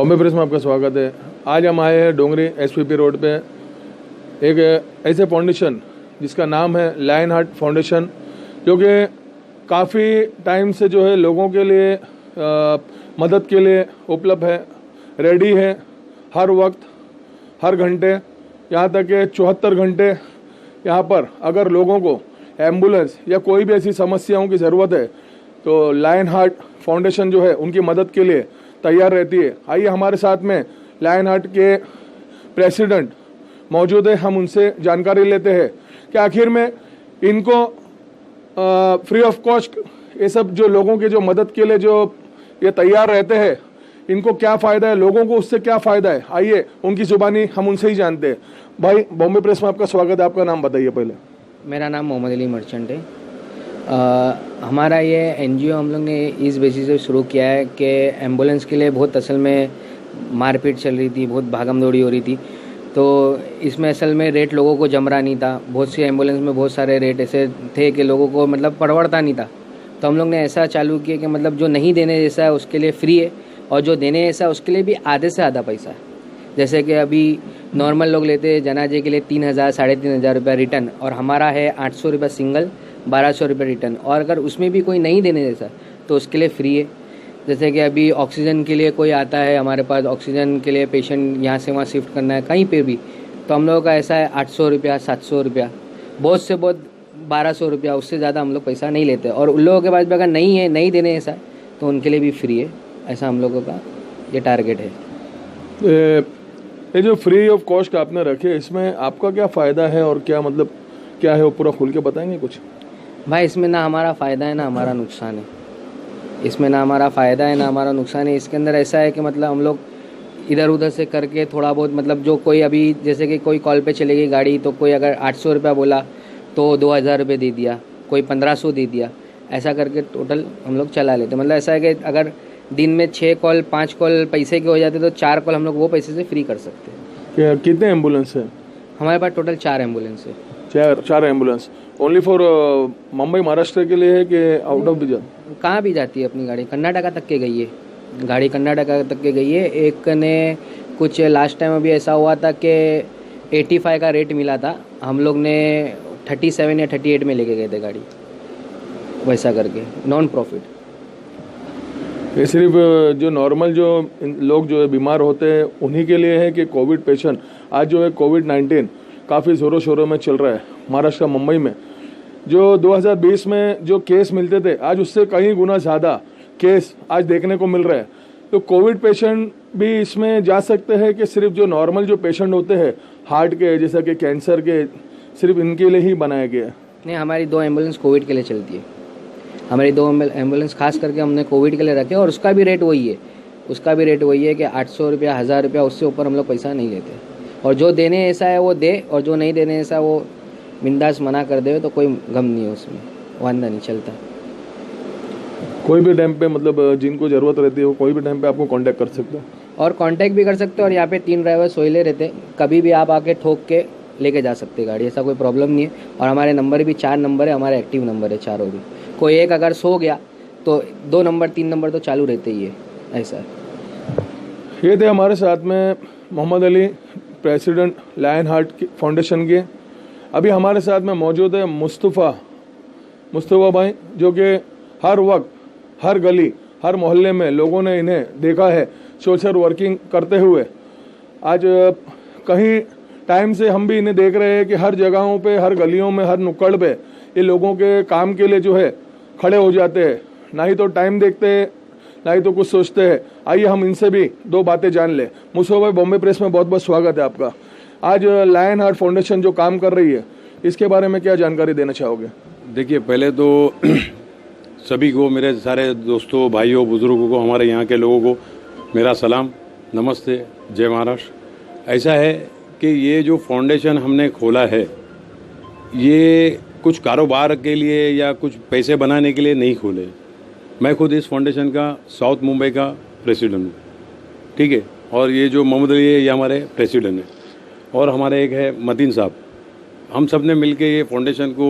Bombay press में आपका स्वागत है। आज हम आए हैं डोंगरी एसपीपी रोड पे एक ऐसे फाउंडेशन जिसका नाम है लायन हार्ट फाउंडेशन, जो कि काफ़ी टाइम से जो है लोगों के लिए मदद के लिए उपलब्ध है, रेडी है हर वक्त हर घंटे, यहाँ तक कि 74 घंटे यहाँ पर अगर लोगों को एम्बुलेंस या कोई भी ऐसी समस्याओं की ज़रूरत है तो लायन हार्ट फाउंडेशन जो है उनकी मदद के लिए तैयार रहती है। आइए हमारे साथ में लायन हार्ट के प्रेसिडेंट मौजूद है, हम उनसे जानकारी लेते हैं कि आखिर में इनको फ्री ऑफ कॉस्ट ये सब जो लोगों के जो मदद के लिए जो ये तैयार रहते हैं इनको क्या फ़ायदा है, लोगों को उससे क्या फ़ायदा है। आइए उनकी ज़ुबानी हम उनसे ही जानते हैं। भाई बॉम्बे प्रेस में आपका स्वागत है, आपका नाम बताइए पहले। मेरा नाम मोहम्मद अली मर्चेंट है। हमारा ये एनजीओ हम लोग ने इस बेसिस से शुरू किया है कि एम्बुलेंस के लिए बहुत असल में मारपीट चल रही थी, बहुत भागम दौड़ी हो रही थी, तो इसमें असल में रेट लोगों को जम रहा नहीं था। बहुत सी एम्बुलेंस में बहुत सारे रेट ऐसे थे कि लोगों को मतलब परवड़ता नहीं था। तो हम लोग ने ऐसा चालू किया कि मतलब जो नहीं देने जैसा है उसके लिए फ्री है और जो देने जैसा है उसके लिए भी आधे से आधा पैसा है। जैसे कि अभी नॉर्मल लोग लेते हैं जनाजे के लिए 3,000 3,500 रुपया रिटर्न, और हमारा है 800 रुपया सिंगल, 1200 रुपये रिटर्न। और अगर उसमें भी कोई नहीं देने जैसा तो उसके लिए फ्री है। जैसे कि अभी ऑक्सीजन के लिए कोई आता है हमारे पास, ऑक्सीजन के लिए पेशेंट यहाँ से वहाँ शिफ्ट करना है कहीं पे भी, तो हम लोगों का ऐसा है 800 रुपया 700 रुपया, बहुत से बहुत 1200 रुपया, उससे ज़्यादा हम लोग पैसा नहीं लेते। और उन लोगों के पास भी अगर नहीं है, नहीं देने ऐसा तो उनके लिए भी फ्री है। ऐसा हम लोगों का ये टारगेट है। ये जो फ्री ऑफ कॉस्ट आपने रखे इसमें आपका क्या फ़ायदा है और क्या मतलब क्या है, वो पूरा खुल के बताएंगे कुछ? भाई इसमें ना हमारा फ़ायदा है ना हमारा नुकसान है। इसमें ना हमारा फ़ायदा है ना हमारा नुकसान है। इसके अंदर ऐसा है कि मतलब हम लोग इधर उधर से करके थोड़ा बहुत मतलब जो कोई अभी जैसे कि कोई कॉल पे चलेगी गाड़ी तो कोई अगर 800 रुपया बोला तो 2,000 रुपये दे दिया, कोई 1,500 दे दिया, ऐसा करके टोटल हम लोग चला लेते। मतलब ऐसा है कि अगर दिन में 6 कॉल 5 कॉल पैसे के हो जाते तो 4 कॉल हम लोग वो पैसे से फ्री कर सकते हैं। कितने एम्बुलेंस है हमारे पास? टोटल 4 एम्बुलेंस है। चार ambulance only for Mumbai Maharashtra के लिए है कि आउट ऑफ द? कहाँ भी जाती है अपनी गाड़ी, कर्नाटका तक के गई है गाड़ी, कर्नाटका तक के गई है। एक ने कुछ लास्ट टाइम अभी ऐसा हुआ था कि 85 का रेट मिला था, हम लोग ने 37 या 38 में लेके गए थे गाड़ी, वैसा करके नॉन प्रॉफिट। ये सिर्फ जो नॉर्मल जो लोग जो है बीमार होते हैं उन्हीं के लिए है कि कोविड पेशेंट? आज जो है कोविड-19 काफ़ी ज़ोरों शोरों में चल रहा है महाराष्ट्र मुंबई में। जो 2020 में जो केस मिलते थे आज उससे कई गुना ज़्यादा केस आज देखने को मिल रहा है। तो कोविड पेशेंट भी इसमें जा सकते हैं कि सिर्फ जो नॉर्मल जो पेशेंट होते हैं हार्ट के जैसा कि कैंसर के, सिर्फ इनके लिए ही बनाया गया है? नहीं, हमारी 2 एम्बुलेंस कोविड के लिए चलती है। हमारी 2 एम्बुलेंस खास करके हमने कोविड के लिए रखे और उसका भी रेट वही है। उसका भी रेट वही है कि 800 रुपया 1,000 रुपया, उससे ऊपर हम लोग पैसा नहीं लेते। और जो देने ऐसा है वो दे, और जो नहीं देने ऐसा वो बिंदास मना कर दे तो कोई गम नहीं है उसमें, वांदा नहीं चलता। कोई भी टाइम पे मतलब जिनको ज़रूरत रहती है वो कोई भी टाइम पे आपको कांटेक्ट कर सकता है और कांटेक्ट भी कर सकते हो। और यहाँ पे 3 ड्राइवर सोइले रहते, कभी भी आप आके ठोक के लेके जा सकते हैं गाड़ी, ऐसा कोई प्रॉब्लम नहीं है। और हमारे नंबर भी 4 नंबर है, हमारे एक्टिव नंबर है चारों भी। कोई एक अगर सो गया तो 2 नंबर 3 नंबर तो चालू रहते ही है, ऐसा है। ये थे हमारे साथ में Mohammad Ali, president Lion Heart Foundation के। अभी हमारे साथ में मौजूद है मुस्तफ़ा भाई, जो कि हर वक्त हर गली हर मोहल्ले में लोगों ने इन्हें देखा है सोशल वर्किंग करते हुए। आज कहीं टाइम से हम भी इन्हें देख रहे हैं कि हर जगहों पे, हर गलियों में, हर नुक्कड़ पे ये लोगों के काम के लिए जो है खड़े हो जाते हैं। ना ही तो टाइम देखते हैं ना ही तो कुछ सोचते हैं। आइए हम इनसे भी 2 बातें जान ले। मुस्तफ़ा भाई, बॉम्बे प्रेस में बहुत बहुत स्वागत है आपका। आज लायन हार्ट फाउंडेशन जो काम कर रही है इसके बारे में क्या जानकारी देना चाहोगे? देखिए, पहले तो सभी को, मेरे सारे दोस्तों, भाइयों, बुजुर्गों को, हमारे यहाँ के लोगों को मेरा सलाम, नमस्ते, जय महाराष्ट्र। ऐसा है कि ये जो फाउंडेशन हमने खोला है ये कुछ कारोबार के लिए या कुछ पैसे बनाने के लिए नहीं खोले। मैं खुद इस फाउंडेशन का साउथ मुंबई का प्रेसिडेंट हूँ, ठीक है। और ये जो मोहम्मद अली है ये हमारे प्रेसिडेंट हैं, और हमारे एक है मतीन साहब। हम सब ने मिल के ये फाउंडेशन को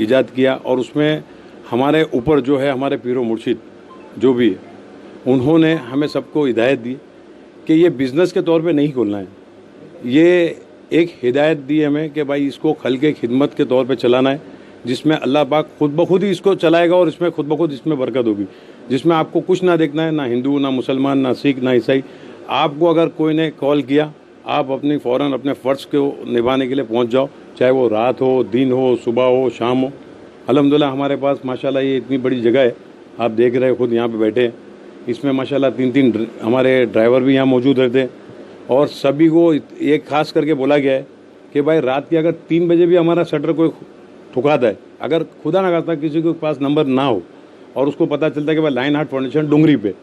ईजाद किया, और उसमें हमारे ऊपर जो है हमारे पीरो मुर्शिद जो भी है उन्होंने हमें सबको हिदायत दी कि ये बिज़नेस के तौर पे नहीं खोलना है, ये एक हिदायत दी हमें कि भाई इसको खल के खिदमत के तौर पे चलाना है, जिसमें अल्लाह पाक खुद ब खुद ही इसको चलाएगा और इसमें खुद ब खुद इसमें बरकत होगी, जिसमें आपको कुछ ना देखना है, ना हिंदू ना मुसलमान ना सिख ना ईसाई। आपको अगर कोई ने कॉल किया, आप अपनी फ़ौरन अपने फ़र्ज़ को निभाने के लिए पहुंच जाओ, चाहे वो रात हो, दिन हो, सुबह हो, शाम हो। अल्हम्दुलिल्लाह हमारे पास माशाल्लाह ये इतनी बड़ी जगह है, आप देख रहे हो खुद यहाँ पे बैठे हैं, इसमें माशाल्लाह 3-3 हमारे ड्राइवर भी यहाँ मौजूद रहते हैं और सभी को एक खास करके बोला गया है कि भाई रात के अगर 3 बजे भी हमारा शटर कोई ठुकाता है, अगर खुदा ना करता किसी के पास नंबर ना हो और उसको पता चलता है कि भाई लाइन हार्ट फाउंडेशन डुंगरी पे,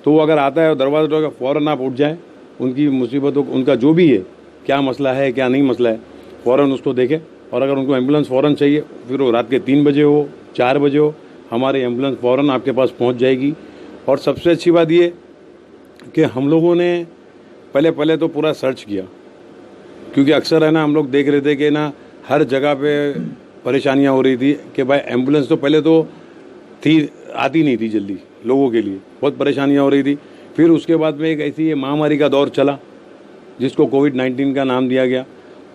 तो वो अगर आता है और दरवाज़ा का फ़ौरन आप उठ जाएँ, उनकी मुसीबतों उनका जो भी है, क्या मसला है क्या नहीं मसला है, फ़ौरन उसको देखें। और अगर उनको एम्बुलेंस फ़ौरन चाहिए, फिर वो रात के 3 बजे हो 4 बजे हो, हमारी एम्बुलेंस फ़ौरन आपके पास पहुंच जाएगी। और सबसे अच्छी बात ये कि हम लोगों ने पहले तो पूरा सर्च किया, क्योंकि अक्सर है ना हम लोग देख रहे थे कि ना हर जगह पे परेशानियां हो रही थी कि भाई एम्बुलेंस तो पहले तो थी, आती नहीं थी जल्दी, लोगों के लिए बहुत परेशानियां हो रही थी। फिर उसके बाद में एक ऐसी ये महामारी का दौर चला जिसको कोविड-19 का नाम दिया गया,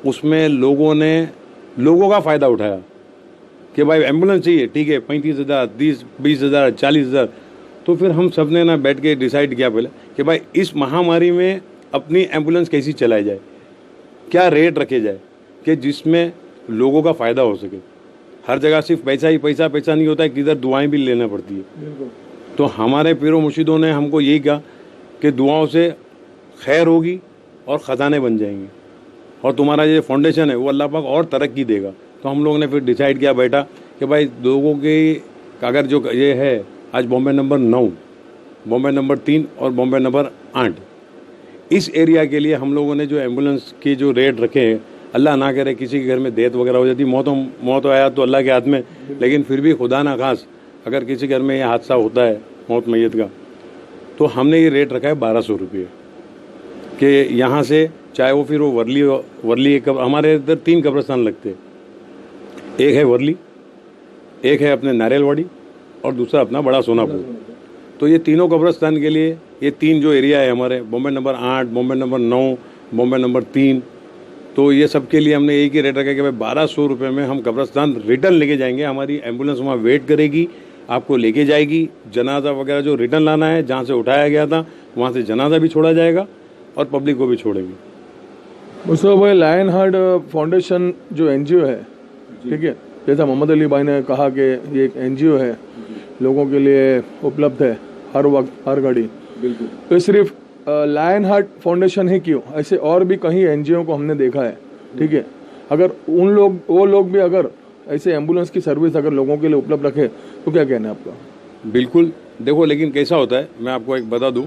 उसमें लोगों का फ़ायदा उठाया कि भाई एम्बुलेंस चाहिए, ठीक है 35,000 20,000 40,000। तो फिर हम सब ने ना बैठ के डिसाइड किया पहले कि भाई इस महामारी में अपनी एम्बुलेंस कैसी चलाई जाए, क्या रेट रखे जाए कि जिसमें लोगों का फ़ायदा हो सके। हर जगह सिर्फ पैसा ही पैसा नहीं होता है, किधर दुआएं भी लेना पड़ती है। तो हमारे पीरों मुर्शिदों ने हमको यही कहा कि दुआओं से खैर होगी और ख़जाने बन जाएंगे और तुम्हारा ये फाउंडेशन है वो अल्लाह पाक और तरक्की देगा। तो हम लोगों ने फिर डिसाइड किया बैठा कि भाई लोगों की अगर जो ये है आज बॉम्बे नंबर 9, बॉम्बे नंबर 3 और बॉम्बे नंबर 8, इस एरिया के लिए हम लोगों ने जो एम्बुलेंस की जो रेट रखे हैं, अल्लाह ना करे किसी के घर में डेथ वगैरह हो जाती, मौत आया तो अल्लाह के हाथ में, लेकिन फिर भी खुदा ना खास अगर किसी घर में ये हादसा होता है मौत मैयत का, तो हमने ये रेट रखा है 1200 रुपये कि यहाँ से चाहे वो फिर वो वर्ली हमारे इधर 3 कब्रिस्तान लगते हैं, एक है वर्ली, एक है अपने नारियलवाड़ी और दूसरा अपना बड़ा सोनापुर। तो ये तीनों कब्रिस्तान के लिए ये 3 जो एरिया है हमारे, Bombay number 8, Bombay number 9, Bombay number 3, तो ये सब के लिए हमने एक ही रेट रखा कि भाई 1200 रुपये में हम कब्रिस्तान रिटर्न लेके जाएंगे। हमारी एम्बुलेंस वहाँ वेट करेगी, आपको लेके जाएगी, जनाजा वगैरह जो रिटर्न लाना है जहाँ से उठाया गया था वहाँ से जनाजा भी छोड़ा जाएगा और पब्लिक को भी छोड़ेंगे। मुस्तफा भाई, लायन हार्ट फाउंडेशन जो NGO है, ठीक है, जैसा मोहम्मद अली भाई ने कहा कि ये एक NGO है, लोगों के लिए उपलब्ध है हर वक्त हर घड़ी। बिल्कुल। तो सिर्फ लायन हार्ट फाउंडेशन ही क्यों, ऐसे और भी कहीं NGO को हमने देखा है, ठीक है। अगर वो लोग भी अगर ऐसे एम्बुलेंस की सर्विस अगर लोगों के लिए उपलब्ध रखे तो क्या कहना है आपका? बिल्कुल, देखो लेकिन कैसा होता है मैं आपको एक बता दूं,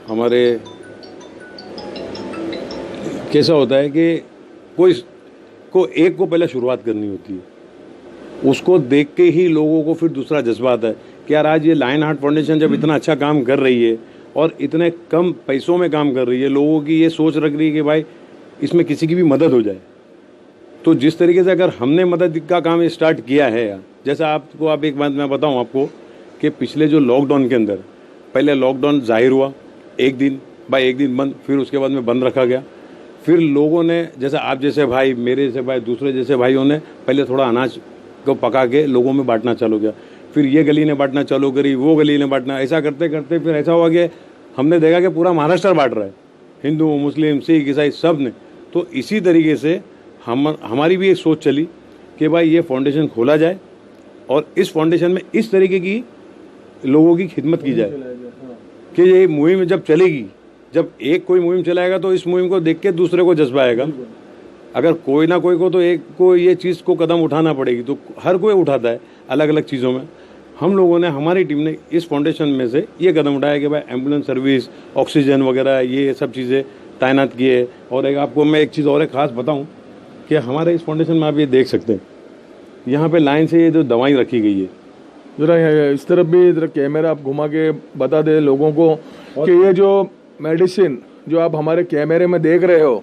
हमारे कैसा होता है कि एक को पहले शुरुआत करनी होती है, उसको देख के ही लोगों को फिर दूसरा जज्बा आता है कि यार आज ये लायन हार्ट फाउंडेशन जब इतना अच्छा काम कर रही है और इतने कम पैसों में काम कर रही है, लोगों की ये सोच रख रही है कि भाई इसमें किसी की भी मदद हो जाए। तो जिस तरीके से अगर हमने मदद का काम स्टार्ट किया है, जैसा आप एक बात मैं बताऊं आपको कि पिछले जो लॉकडाउन के अंदर, पहले लॉकडाउन जाहिर हुआ एक दिन बंद, फिर उसके बाद में बंद रखा गया। फिर लोगों ने, जैसे आप जैसे भाई, मेरे जैसे भाई, दूसरे जैसे भाइयों ने पहले थोड़ा अनाज को पका के लोगों में बांटना चालू किया, फिर ये गली ने बांटना चालू करी, वो गली ने बांटना, ऐसा करते करते फिर ऐसा हुआ कि हमने देखा कि पूरा महाराष्ट्र बांट रहा है, हिंदू मुस्लिम सिख ईसाई सब ने। तो इसी तरीके से हमारी भी एक सोच चली कि भाई ये फाउंडेशन खोला जाए और इस फाउंडेशन में इस तरीके की लोगों की खिदमत की जाए कि ये मुहिम जब चलेगी, जब एक कोई मुहिम चलाएगा तो इस मुहिम को देख के दूसरे को जज्बा आएगा। अगर कोई ना कोई को तो एक को ये चीज़ को कदम उठाना पड़ेगी, तो हर कोई उठाता है अलग अलग चीज़ों में। हम लोगों ने, हमारी टीम ने इस फाउंडेशन में से ये कदम उठाया कि भाई एम्बुलेंस सर्विस, ऑक्सीजन वगैरह ये सब चीज़ें तैनात किए। और एक आपको मैं एक चीज़ और ख़ास बताऊँ कि हमारे इस फाउंडेशन में आप ये देख सकते हैं, यहाँ पे लाइन से ये जो दवाई रखी गई है, जरा इस तरफ भी जरा कैमरा आप घुमा के बता दे लोगों को कि ये जो मेडिसिन जो आप हमारे कैमरे में देख रहे हो,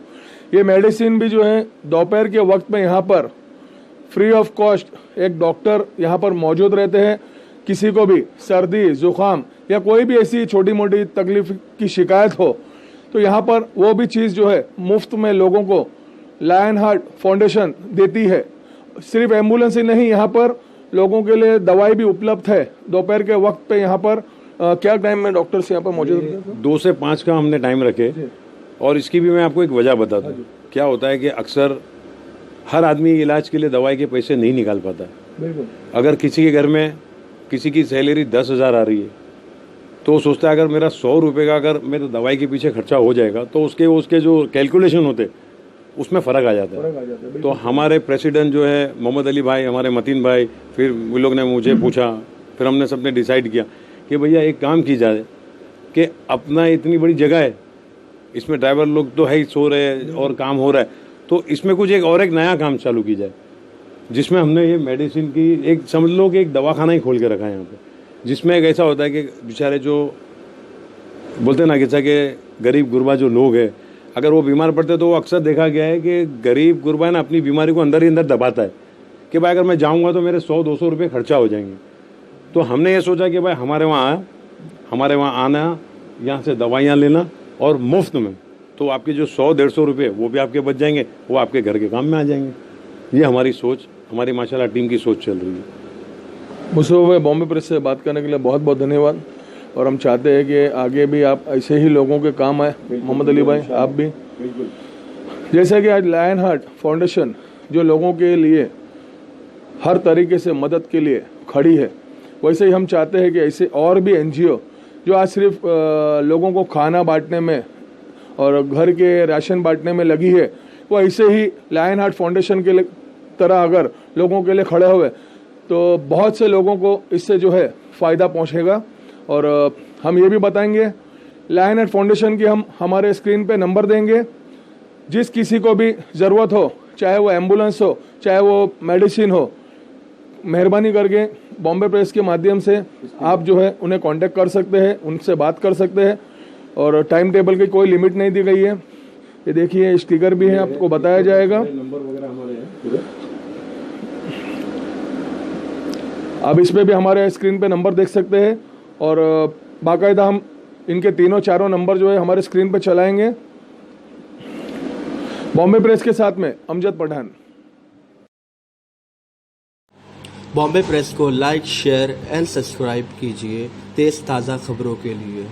ये मेडिसिन भी जो है दोपहर के वक्त में यहाँ पर फ्री ऑफ कॉस्ट एक डॉक्टर यहाँ पर मौजूद रहते हैं। किसी को भी सर्दी जुकाम या कोई भी ऐसी छोटी मोटी तकलीफ की शिकायत हो तो यहाँ पर वो भी चीज़ जो है मुफ्त में लोगों को लायन हार्ट फाउंडेशन देती है। सिर्फ एम्बुलेंस ही नहीं, यहाँ पर लोगों के लिए दवाई भी उपलब्ध है। दोपहर के वक्त पे यहाँ पर क्या टाइम में डॉक्टर से यहाँ पर मौजूद है? 2 से 5 का हमने टाइम रखे। और इसकी भी मैं आपको एक वजह बता दूं। क्या होता है कि अक्सर हर आदमी इलाज के लिए दवाई के पैसे नहीं निकाल पाता है। बिल्कुल। अगर किसी के घर में किसी की सैलरी 10,000 आ रही है तो वो सोचता है अगर मेरा 100 रुपये का अगर मेरे दवाई के पीछे खर्चा हो जाएगा तो उसके जो कैलकुलेशन होते उसमें फ़र्क आ जाता है। तो हमारे प्रेसिडेंट जो है मोहम्मद अली भाई, हमारे मतीन भाई, फिर वो लोग ने मुझे पूछा, फिर हमने सबने डिसाइड किया कि भैया एक काम की जाए कि अपना इतनी बड़ी जगह है, इसमें ड्राइवर लोग तो है ही, सो रहे हैं और काम हो रहा है, तो इसमें कुछ एक नया काम चालू की जाए, जिसमें हमने ये मेडिसिन की एक समझ लो कि एक दवाखाना ही खोल के रखा है यहाँ पे, जिसमें एक ऐसा होता है कि बेचारे जो बोलते हैं ना जैसा कि गरीब गुरबा जो लोग हैं, अगर वो बीमार पड़ते तो वो अक्सर देखा गया है कि गरीब गुरबा है ना अपनी बीमारी को अंदर ही अंदर दबाता है कि भाई अगर मैं जाऊँगा तो मेरे 100-200 रुपये खर्चा हो जाएंगे। तो हमने ये सोचा कि भाई हमारे वहाँ आना, यहाँ से दवाइयाँ लेना और मुफ्त में, तो आपके जो 100-150 रुपये वो भी आपके बच जाएंगे, वो आपके घर के काम में आ जाएंगे। ये हमारी सोच, हमारी माशाल्लाह टीम की सोच चल रही है। मुझसे भाई बॉम्बे प्रेस से बात करने के लिए बहुत बहुत धन्यवाद। और हम चाहते हैं कि आगे भी आप ऐसे ही लोगों के काम आए। मोहम्मद अली भाई आप भी, जैसे कि आज लायन हार्ट फाउंडेशन जो लोगों के लिए हर तरीके से मदद के लिए खड़ी है, वैसे ही हम चाहते हैं कि ऐसे और भी एनजीओ जो आज सिर्फ लोगों को खाना बांटने में और घर के राशन बांटने में लगी है, वो ऐसे ही लायन हार्ट फाउंडेशन के तरह अगर लोगों के लिए खड़े हुए तो बहुत से लोगों को इससे जो है फ़ायदा पहुंचेगा। और हम ये भी बताएंगे, लायन हार्ट फाउंडेशन की हम हमारे स्क्रीन पे नंबर देंगे, जिस किसी को भी ज़रूरत हो, चाहे वो एम्बुलेंस हो, चाहे वो मेडिसिन हो, मेहरबानी करके बॉम्बे प्रेस के माध्यम से आप जो है उन्हें कांटेक्ट कर सकते हैं, उनसे बात कर सकते हैं। और टाइम टेबल की कोई लिमिट नहीं दी गई है। ये देखिए स्टिकर भी है, आपको बताया जाएगा। नंबर वगैरह हमारे हैं पूरे। आप इसमें भी हमारे स्क्रीन पे नंबर देख सकते हैं और बाकायदा हम इनके 3-4 नंबर जो है हमारे स्क्रीन पे चलाएंगे। बॉम्बे प्रेस के साथ में अमजद पठान। बॉम्बे प्रेस को लाइक, शेयर एंड सब्सक्राइब कीजिए तेज़ ताज़ा खबरों के लिए।